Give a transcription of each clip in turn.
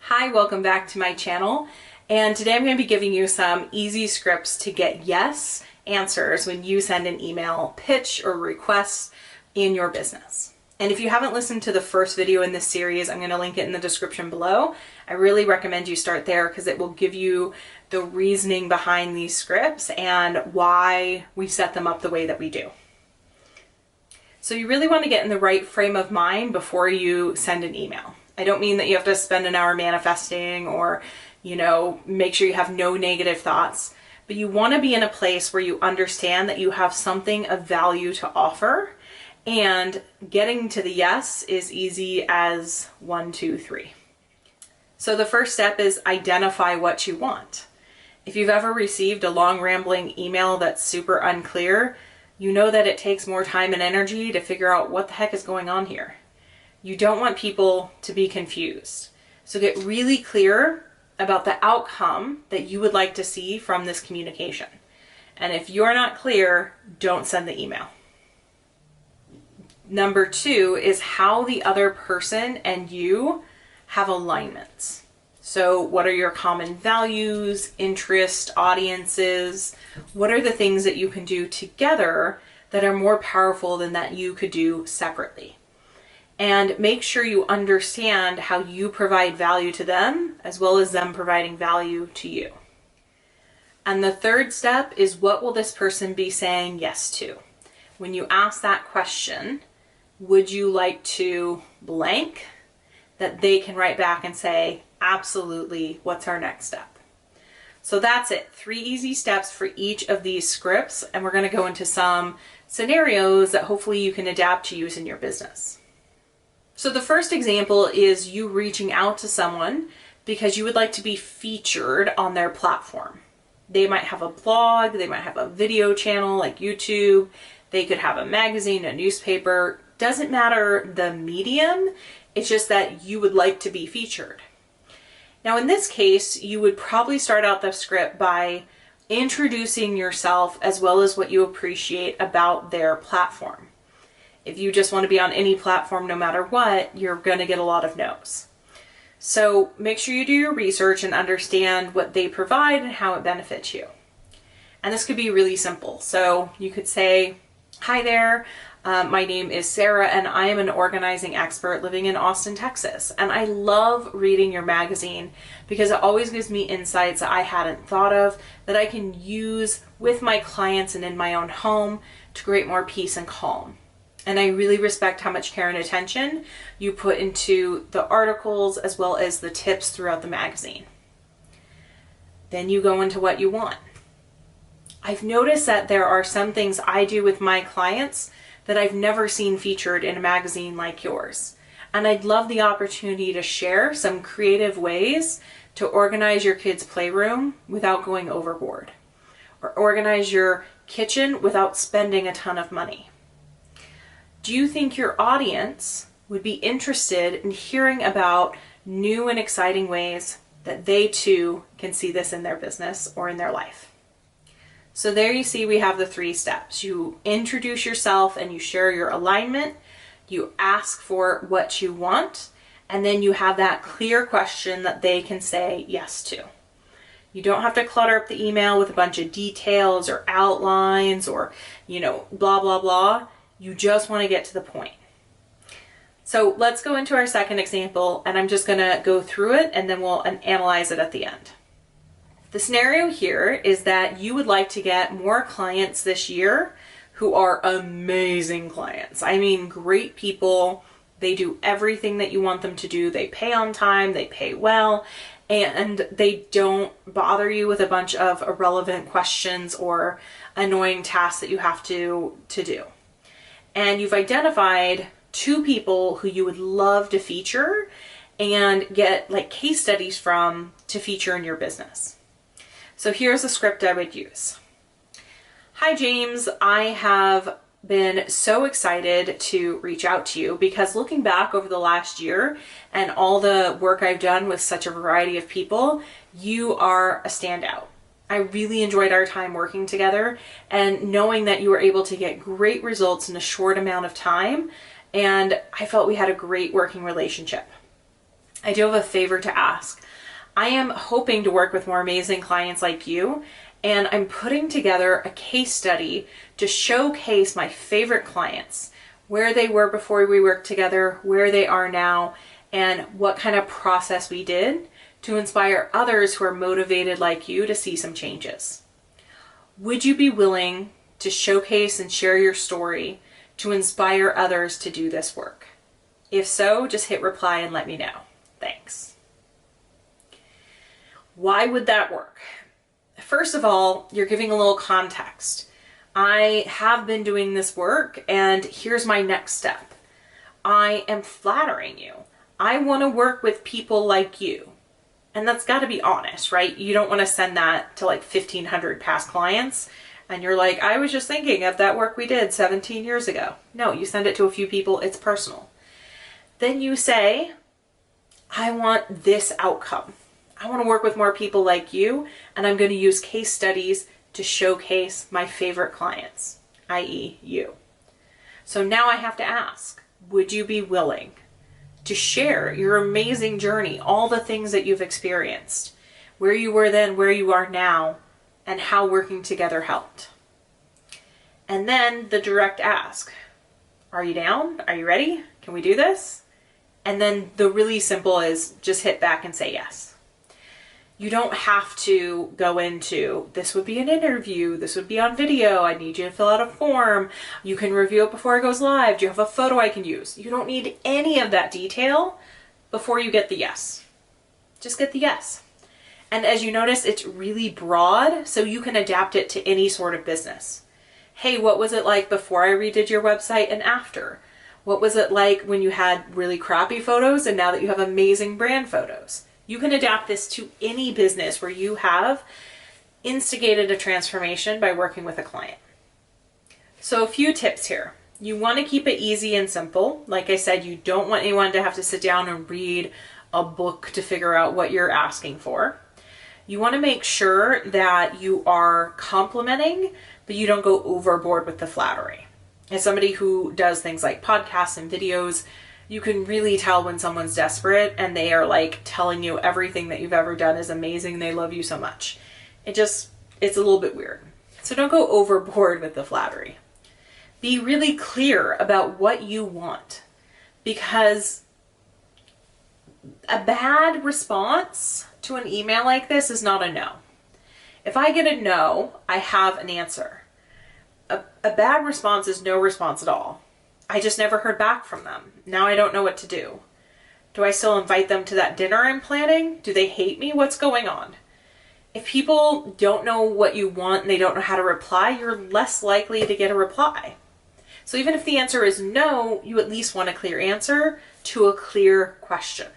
Hi, welcome back to my channel. And today I'm going to be giving you some easy scripts to get yes answers when you send an email pitch or request in your business. And if you haven't listened to the first video in this series, I'm going to link it in the description below. I really recommend you start there because it will give you the reasoning behind these scripts and why we set them up the way that we do. So you really want to get in the right frame of mind before you send an email. I don't mean that you have to spend an hour manifesting or, make sure you have no negative thoughts, but you want to be in a place where you understand that you have something of value to offer, and getting to the yes is easy as 1, 2, 3. So the first step is identify what you want. If you've ever received a long rambling email that's super unclear, you know that it takes more time and energy to figure out what the heck is going on here. You don't want people to be confused. So get really clear about the outcome that you would like to see from this communication. And if you're not clear, don't send the email. Number 2 is how the other person and you have alignments. So what are your common values, interests, audiences? What are the things that you can do together that are more powerful than that you could do separately? And make sure you understand how you provide value to them as well as them providing value to you. And the third step is, what will this person be saying yes to? When you ask that question, would you like to blank? That they can write back and say, absolutely, what's our next step? So that's it. 3 easy steps for each of these scripts. And we're going to go into some scenarios that hopefully you can adapt to use in your business. So the first example is you reaching out to someone because you would like to be featured on their platform. They might have a blog, they might have a video channel like YouTube, they could have a magazine, a newspaper. Doesn't matter the medium, it's just that you would like to be featured. Now in this case, you would probably start out the script by introducing yourself as well as what you appreciate about their platform. If you just want to be on any platform no matter what, you're going to get a lot of no's. So make sure you do your research and understand what they provide and how it benefits you. And this could be really simple. So you could say, hi there, my name is Sarah and I am an organizing expert living in Austin, Texas. And I love reading your magazine because it always gives me insights that I hadn't thought of that I can use with my clients and in my own home to create more peace and calm. And I really respect how much care and attention you put into the articles as well as the tips throughout the magazine. Then you go into what you want. I've noticed that there are some things I do with my clients that I've never seen featured in a magazine like yours. And I'd love the opportunity to share some creative ways to organize your kids' playroom without going overboard, or organize your kitchen without spending a ton of money. Do you think your audience would be interested in hearing about new and exciting ways that they too can see this in their business or in their life? So there you see we have the 3 steps. You introduce yourself and you share your alignment. You ask for what you want, and then you have that clear question that they can say yes to. You don't have to clutter up the email with a bunch of details or outlines or, blah, blah, blah. You just want to get to the point. So let's go into our second example, and I'm just going to go through it and then we'll analyze it at the end. The scenario here is that you would like to get more clients this year who are amazing clients. I mean, great people. They do everything that you want them to do. They pay on time, they pay well, and they don't bother you with a bunch of irrelevant questions or annoying tasks that you have to do. And you've identified 2 people who you would love to feature and get case studies from to feature in your business. So here's the script I would use. Hi James, I have been so excited to reach out to you because looking back over the last year and all the work I've done with such a variety of people, you are a standout. I really enjoyed our time working together and knowing that you were able to get great results in a short amount of time, and I felt we had a great working relationship. I do have a favor to ask. I am hoping to work with more amazing clients like you, and I'm putting together a case study to showcase my favorite clients, where they were before we worked together, where they are now, and what kind of process we did to inspire others who are motivated like you to see some changes. Would you be willing to showcase and share your story to inspire others to do this work? If so, just hit reply and let me know. Thanks. Why would that work? First of all, you're giving a little context. I have been doing this work, and here's my next step. I am flattering you. I want to work with people like you. And that's got to be honest, right? You don't want to send that to like 1,500 past clients, and you're like, I was just thinking of that work we did 17 years ago. No, you send it to a few people. It's personal. Then you say, I want this outcome. I want to work with more people like you, and I'm going to use case studies to showcase my favorite clients, i.e. you. So now I have to ask, would you be willing to share your amazing journey, all the things that you've experienced, where you were then, where you are now, and how working together helped? And then the direct ask, are you down? Are you ready? Can we do this? And then the really simple is just hit back and say yes. You don't have to go into, this would be an interview, this would be on video, I need you to fill out a form, you can review it before it goes live, do you have a photo I can use? You don't need any of that detail before you get the yes. Just get the yes. And as you notice, it's really broad, so you can adapt it to any sort of business. Hey, what was it like before I redid your website and after? What was it like when you had really crappy photos and now that you have amazing brand photos? You can adapt this to any business where you have instigated a transformation by working with a client. So a few tips here. You want to keep it easy and simple. Like I said, you don't want anyone to have to sit down and read a book to figure out what you're asking for. You want to make sure that you are complimenting, but you don't go overboard with the flattery. As somebody who does things like podcasts and videos, you can really tell when someone's desperate and they are like telling you everything that you've ever done is amazing. They love you so much. It's a little bit weird. So don't go overboard with the flattery. Be really clear about what you want, because a bad response to an email like this is not a no. If I get a no, I have an answer. A bad response is no response at all. I just never heard back from them. Now I don't know what to do. Do I still invite them to that dinner I'm planning? Do they hate me? What's going on? If people don't know what you want and they don't know how to reply, you're less likely to get a reply. So even if the answer is no, you at least want a clear answer to a clear question.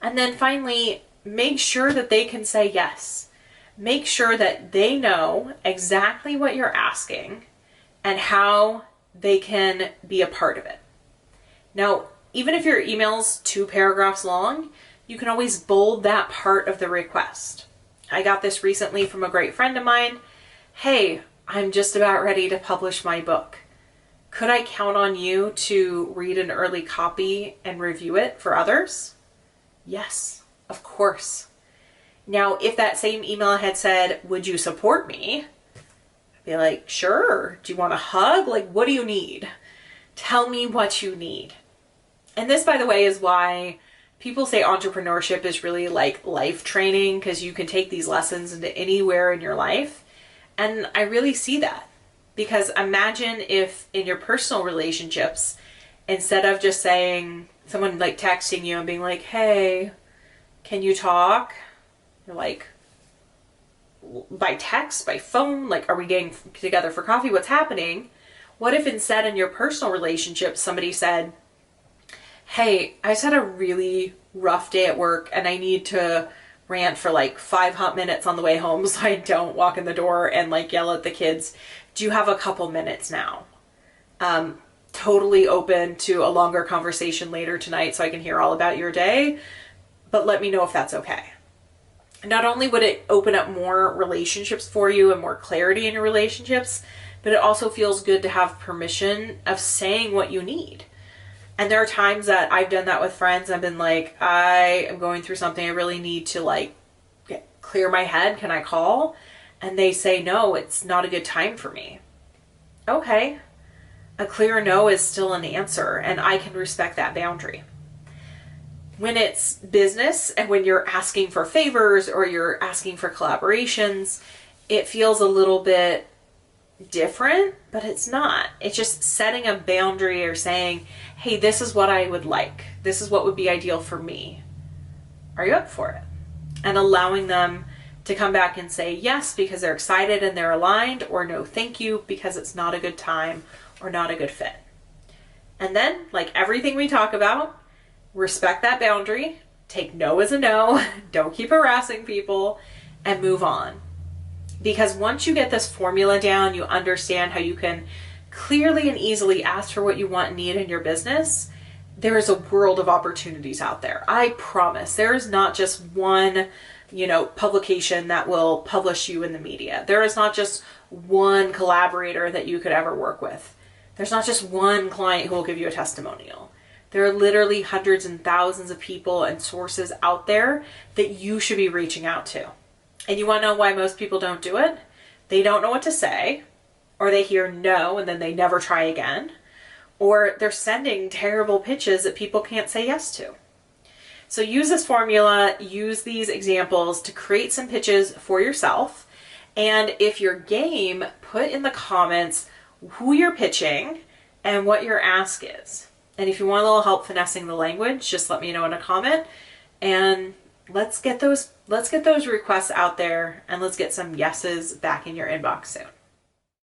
And then finally, make sure that they can say yes. Make sure that they know exactly what you're asking and how they can be a part of it. Now, even if your email's 2 paragraphs long, you can always bold that part of the request. I got this recently from a great friend of mine. Hey, I'm just about ready to publish my book. Could I count on you to read an early copy and review it for others? Yes, of course. Now, if that same email had said, would you support me? I'd be like, sure. Do you want a hug? Like, what do you need? Tell me what you need. And this, by the way, is why people say entrepreneurship is really like life training, because you can take these lessons into anywhere in your life. And I really see that, because imagine if in your personal relationships, instead of just saying, someone like texting you and being like, hey, can you talk? You're like, by text, by phone, like, are we getting together for coffee? What's happening? What if instead in your personal relationship, somebody said, hey, I just had a really rough day at work and I need to rant for like 5 hot minutes on the way home so I don't walk in the door and like yell at the kids. Do you have a couple minutes now? Totally open to a longer conversation later tonight so I can hear all about your day, but let me know if that's okay. Not only would it open up more relationships for you and more clarity in your relationships, but it also feels good to have permission of saying what you need. And there are times that I've done that with friends. I've been like, I am going through something. I really need to like clear my head. Can I call? And they say, no, it's not a good time for me. Okay. A clear no is still an answer, and I can respect that boundary. When it's business and when you're asking for favors or you're asking for collaborations, it feels a little bit different, but it's not. It's just setting a boundary or saying, hey, this is what I would like. This is what would be ideal for me. Are you up for it? And allowing them to come back and say yes because they're excited and they're aligned, or no, thank you, because it's not a good time or not a good fit. And then, like everything we talk about, respect that boundary, take no as a no, don't keep harassing people, and move on. Because once you get this formula down, you understand how you can clearly and easily ask for what you want and need in your business, there is a world of opportunities out there. I promise. There is not just one, publication that will publish you in the media. There is not just one collaborator that you could ever work with. There's not just one client who will give you a testimonial. There are literally hundreds and thousands of people and sources out there that you should be reaching out to. And you want to know why most people don't do it? They don't know what to say, or they hear no and then they never try again, or they're sending terrible pitches that people can't say yes to. So use this formula, use these examples to create some pitches for yourself. And if you're game, put in the comments who you're pitching and what your ask is. And if you want a little help finessing the language, just let me know in a comment, and let's get those requests out there, and let's get some yeses back in your inbox soon.